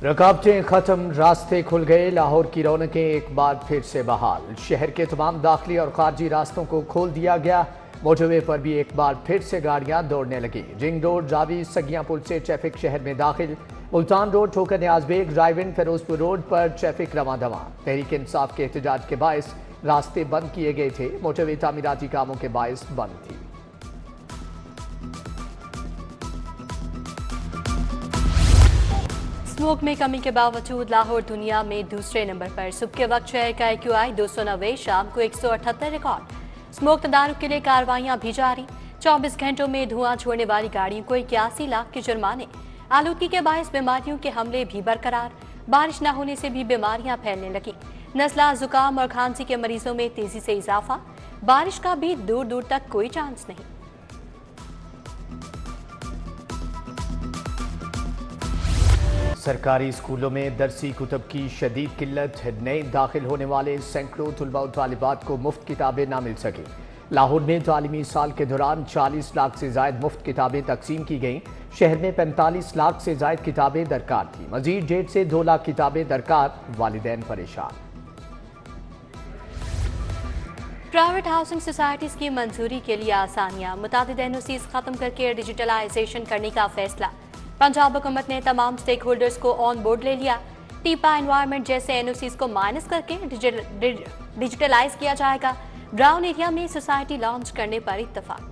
रकावटें खत्म, रास्ते खुल गए। लाहौर की रौनकें एक बार फिर से बहाल। शहर के तमाम दाखिली और खारजी रास्तों को खोल दिया गया। मोटरवे पर भी एक बार फिर से गाड़ियां दौड़ने लगी। रिंग रोड, जावी, सगियां पुल से ट्रैफिक शहर में दाखिल। Multan road, Thokar Niaz Baig, drive in, Ferozepur road पर ट्रैफिक रवां दवां। तहरीक इंसाफ के एहतजाज के बायस रास्ते बंद किए गए थे। मोटरवे तामीराती कामों के बायस बंद थी। स्मोक में कमी के बावजूद लाहौर दुनिया में दूसरे नंबर पर। सुबह के वक्त शहर का AQI 290, शाम को 178 रिकॉर्ड। स्मोक तदारुक के लिए कार्रवाइयां भी जारी। 24 घंटों में धुआं छोड़ने वाली गाड़ियों को 81 लाख के जुर्माने। आलूदगी के बायस बीमारियों के हमले भी बरकरार। बारिश न होने से भी बीमारियां फैलने लगी। नज़ला, जुकाम और खांसी के मरीजों में तेजी से इजाफा। बारिश का भी दूर दूर तक कोई चांस नहीं। सरकारी स्कूलों में दरसी कुतब की शदीद किल्लत। नए दाखिल होने वाले सैकड़ों तलबा और तालिबात को मुफ्त किताबें ना मिल सकें। लाहौर में तालीमी साल के दौरान 40 लाख से जायद मुफ्त किताबें तकसीम की गईं। शहर में 45 लाख से जायद किताबें दरकार थी। मजीद 1.5 से 2 लाख किताबें दरकार। वालिदैन परेशान। प्राइवेट हाउसिंग सोसाइटीज की मंजूरी के लिए आसानियां। मुतादिद NOCs खत्म करके डिजिटलाइजेशन करने का फैसला। पंजाब हुकूमत ने तमाम स्टेक होल्डर्स को ऑन बोर्ड ले लिया। टीपा एनवायरनमेंट जैसे NOCs को माइनस करके डिजिटलाइज किया जाएगा। ब्राउन एरिया में सोसाइटी लॉन्च करने पर इत्तफाक।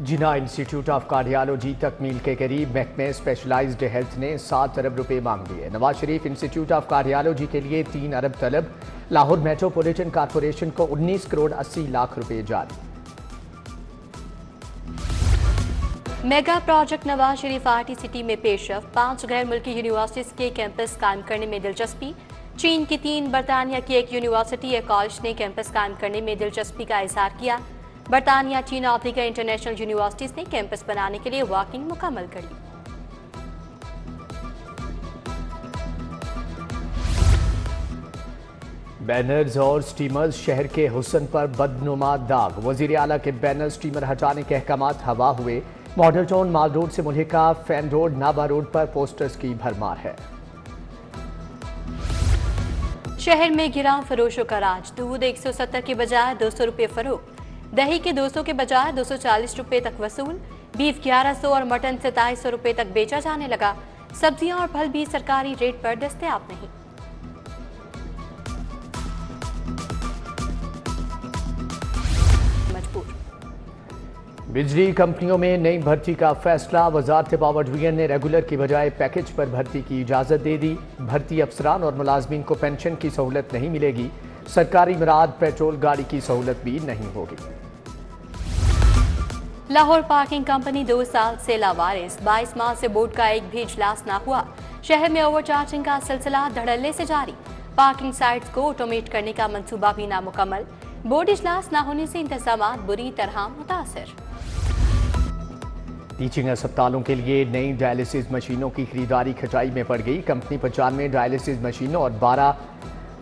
जिना इंस्टीट्यूट ऑफ कार्डियोलॉजी तकमील के करीब। महकमे स्पेशलाइज्ड हेल्थ ने 7 अरब रुपए मांग लिए। Nawaz Sharif institute of cardiology के लिए 3 अरब तलब। लाहौर मेट्रोपॉलिटन कॉरपोरेशन को 19 करोड़ 80 लाख रुपए जारी। Mega project Nawaz Sharif arty city में पेशरफ। 5 गैर मुल्की यूनिवर्सिटीज के कैंपस कायम करने में दिलचस्पी। चीन की 3, बरतानिया की 1 यूनिवर्सिटी या कॉलेज ने कैंपस कायम करने में दिलचस्पी का इजहार किया। बरतानिया, चीन और दीगर इंटरनेशनल यूनिवर्सिटीज ने कैंपस बनाने के लिए वर्किंग मुकम्मल कर ली। बैनर्स और स्टीमर्स शहर के हुस्न पर बदनुमा दाग। वजीर आला के बैनर स्टीमर हटाने के अहकामात हवा हुए। मॉडल टाउन माल रोड से मुल्हिका फैन रोड, नाबा रोड पर पोस्टर्स की भरमार है। शहर में गिरा फरोशों का राज। दूध 170 के बजाय 200 रुपये फरोख्त। दही के 200 के बजाय 240 रुपये तक वसूल। बीफ 1100 और मटन 2700 रुपये तक बेचा जाने लगा। सब्जियां और फल भी सरकारी रेट पर दस्तयाब नहीं। बिजली कंपनियों में नई भर्ती का फैसला। वजारत पावर डिवीजन ने रेगुलर की बजाय पैकेज पर भर्ती की इजाजत दे दी। भर्ती अफसरान और मुलाजमीन को पेंशन की सहूलत नहीं मिलेगी। सरकारी मराद पेट्रोल गाड़ी की सहूलत भी नहीं होगी। लाहौर पार्किंग कंपनी 2 साल से लावारिस। 22 माह से बोर्ड का एक भी इजलास ना हुआ। शहर में ओवरचार्जिंग का सिलसिला धड़ल्ले से जारी। पार्किंग साइट्स को ऑटोमेट करने का मंसूबा भी नामुकम्मल। बोर्ड इजलास न होने से इंतजामात बुरी तरह मुतासर। टीचिंग अस्पतालों के लिए नई डायलिसिस मशीनों की खरीदारी खटाई में पड़ गई। कंपनी 95 डायलिसिस मशीनों और 12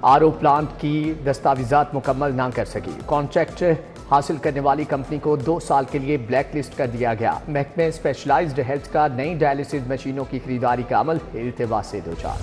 RO प्लांट की दस्तावेजात मुकम्मल ना कर सकी। कॉन्ट्रैक्ट हासिल करने वाली कंपनी को 2 साल के लिए ब्लैक लिस्ट कर दिया गया। महकमे स्पेशलाइज्ड हेल्थ का नई डायलिसिस मशीनों की खरीदारी का अमल इल्तिवा से दो चार।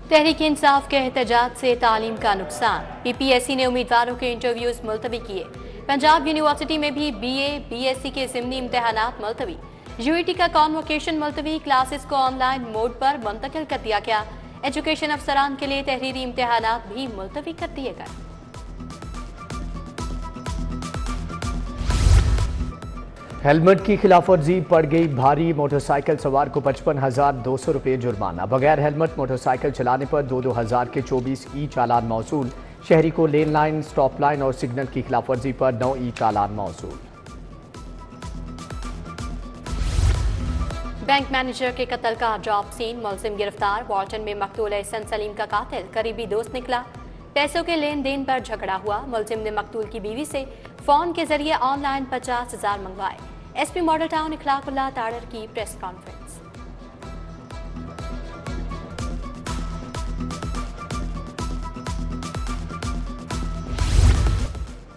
तहरीक इंसाफ के एहतजाज से तालीम का नुकसान। PPSC ने उम्मीदवारों के इंटरव्यूज मुलतवी किए। पंजाब यूनिवर्सिटी में भी BA BSc के ज़िमनी इम्तहानात मुलतवी। UET का कॉन्वोकेशन मुलतवी। क्लासेस को ऑनलाइन मोड पर मुंतकिल कर दिया गया। एजुकेशन अफसरान के लिए तहरीरी इम्तहानात भी मुलतवी कर दिए गए। हेलमेट की खिलाफवर्जी पड़ गई भारी। मोटरसाइकिल सवार को 55,200 रुपये जुर्माना। बगैर हेलमेट मोटरसाइकिल चलाने पर 2,000 के 24 ई चालान मौसूल। शहरी को लेन लाइन, स्टॉप लाइन और सिग्नल की खिलाफवर्जी पर 9 ई चालान मौसूल। बैंक मैनेजर के कत्ल का ड्रॉप सीन। मुलजिम गिरफ्तार। वाल्टन में मकतूल एहसन सलीम का कातिल करीबी दोस्त निकला। पैसों के लेन देन पर झगड़ा हुआ। मुलजिम ने मकतूल की बीवी से फोन के जरिए ऑनलाइन 50,000 मंगवाए। SP मॉडल टाउन इखलाकुल्लाह ताड़र की प्रेस कॉन्फ्रेंस।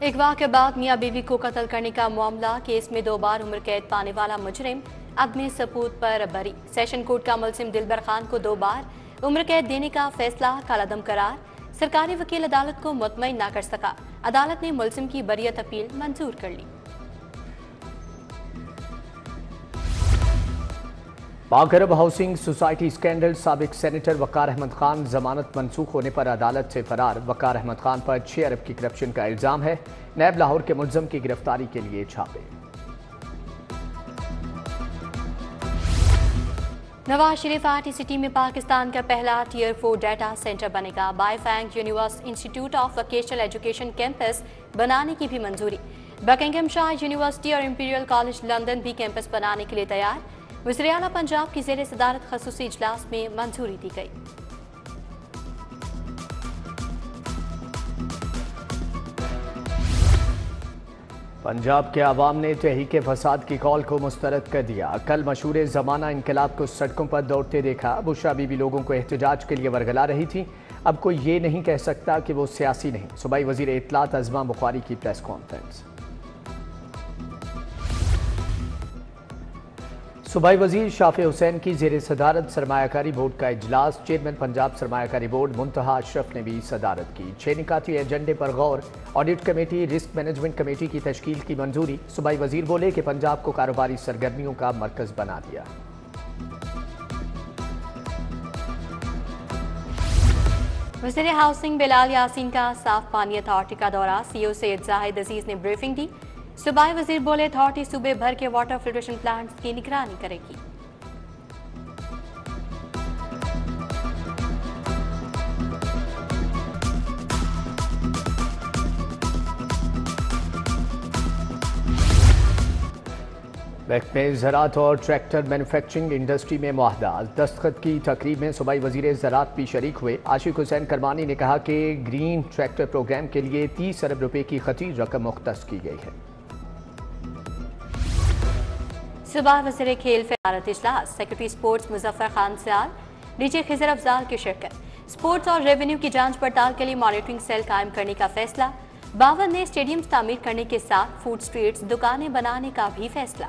अगवा के बाद मियां बीवी को कत्ल करने का मामला। केस में 2 बार उम्र कैद पाने वाला मुजरिम अदम सबूत पर बरी। सेशन कोर्ट का मुलजिम दिलबर खान को 2 बार उम्र कैद देने का फैसला कालादम करार। सरकारी वकील अदालत को मुतमईन ना कर सका, अदालत ने मुलजिम की बरियत अपील मंजूर कर ली। पाक अरब हाउसिंग सोसाइटी स्कैंडल, साबिक सेनेटर वकार अहमद खान जमानत मनसूख होने पर अदालत से फरार। वकार अहमद खान पर 6 अरब की करप्शन का इल्जाम है। नैब लाहौर के मुलजम की गिरफ्तारी के लिए छापे। नवाज शरीफ आरटी सिटी में पाकिस्तान का पहला टियर 4 डाटा सेंटर बनेगा। बायफैंग universe institute of vocational education campus बनाने की भी मंजूरी। बकिंघम शाह यूनिवर्सिटी और इंपीरियल कॉलेज लंदन भी कैंपस बनाने के लिए तैयार। वज़ीर आला पंजाब की ज़ेर सदारत खसूसी इजलास में मंजूरी दी गई। पंजाब के अवाम ने तहरीक फसाद की कॉल को मुस्तरद कर दिया। कल मशहूर ज़माना इनकलाब को सड़कों पर दौड़ते देखा। बुशरा बीबी लोगों को एहतजाज के लिए वरगला रही थी। अब कोई ये नहीं कह सकता कि वो सियासी नहीं। सूबाई वज़ीर इत्तलात अज़मा बुखारी की प्रेस कॉन्फ्रेंस। सूबाई वज़ीर शाफी हुसैन की ज़ेर सदारत सरमायाकारी बोर्ड का इजलास। चेयरमैन पंजाब सरमायाकारी बोर्ड मुंतहा अशरफ ने भी सदारत की। 6 निकाती एजेंडे पर गौर। Audit committee, risk management committee की तश्कील की मंजूरी। सूबाई वज़ीर बोले कि पंजाब को कारोबारी सरगर्मियों का मरकज़ बना दिया। वज़ीर हाउसिंग बिलाल यासीन का साफ पानी अथॉरिटी का दौरा। सीओ सैयद जाहिद अजीज ने ब्रीफिंग दी। सूबाई वज़ीर बोले अथॉरिटी सूबे भर के वाटर फिल्ट्रेशन प्लांट्स की निगरानी करेगी। महकमे ज़राअत और ट्रैक्टर मैन्युफैक्चरिंग इंडस्ट्री में मुआहदा। दस्तखत की तकरीब में सूबाई वज़ीर ज़राअत भी शरीक हुए। आशिक हुसैन करमानी ने कहा कि ग्रीन ट्रैक्टर प्रोग्राम के लिए 30 अरब रुपए की खती रकम मुख्तस की गई है। सुबह वज़ीर खेल फिरारत इजलास। सेक्रेटरी स्पोर्ट्स मुजफ्फर खान सियाल, डीजी खिजर अफजाल की शिरकत। स्पोर्ट्स और रेवेन्यू की जांच पड़ताल के लिए मॉनिटरिंग सेल कायम करने का फैसला। बावर ने स्टेडियम्स तामीर करने के साथ फूड स्ट्रीट्स, दुकानें बनाने का भी फैसला।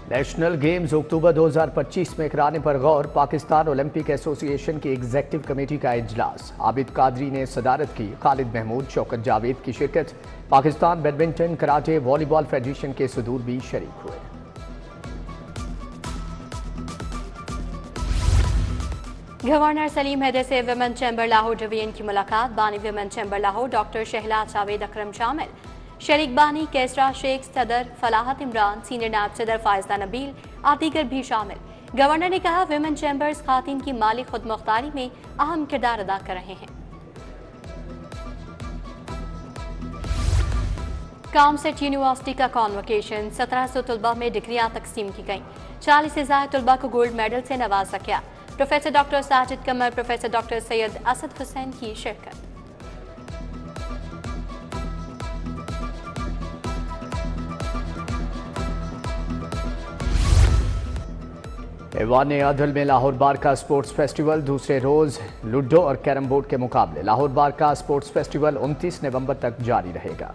नेशनल गेम्स अक्टूबर 2025 में कराने पर गौर। पाकिस्तान ओलंपिक एसोसिएशन की एग्जेक्टिव कमेटी का इजलास। आबिद कादरी ने सदारत की। खालिद महमूद, शौकत जावेद की शिरकत। Pakistan badminton, karate, volleyball federation के सदूर भी शरीक हुए। गवर्नर सलीम हैदर से विमेन चैम्बर लाहौर डिवीजन की मुलाकात। बानी women chamber Lahore doctor Shahlad Javed Akram शामिल। शरीक बानी कैसरा शेख, सदर फलाहत इमरान, सीनियर नायब सदर फायजा नबील और दीगर भी शामिल। गवर्नर ने कहा विमेन चैम्बर्स खातिन की माली खुद मुख्तारी में अहम किरदार अदा कर रहे हैं। कामसेट यूनिवर्सिटी का कॉन्वोकेशन। 1700 तलबा में डिग्रियां तकसीम की गईं। 40 से ज़ायद तलबा को गोल्ड मेडल से नवाजा गया। प्रोफेसर डॉक्टर साजिद कमर, प्रोफेसर डॉक्टर सैयद असद हुसैन की शिरकत। ऐवान अदल में लाहौर बार का स्पोर्ट्स फेस्टिवल। दूसरे रोज लूडो और कैरम बोर्ड के मुकाबले। लाहौर बार का स्पोर्ट्स फेस्टिवल 29 नवंबर तक जारी रहेगा।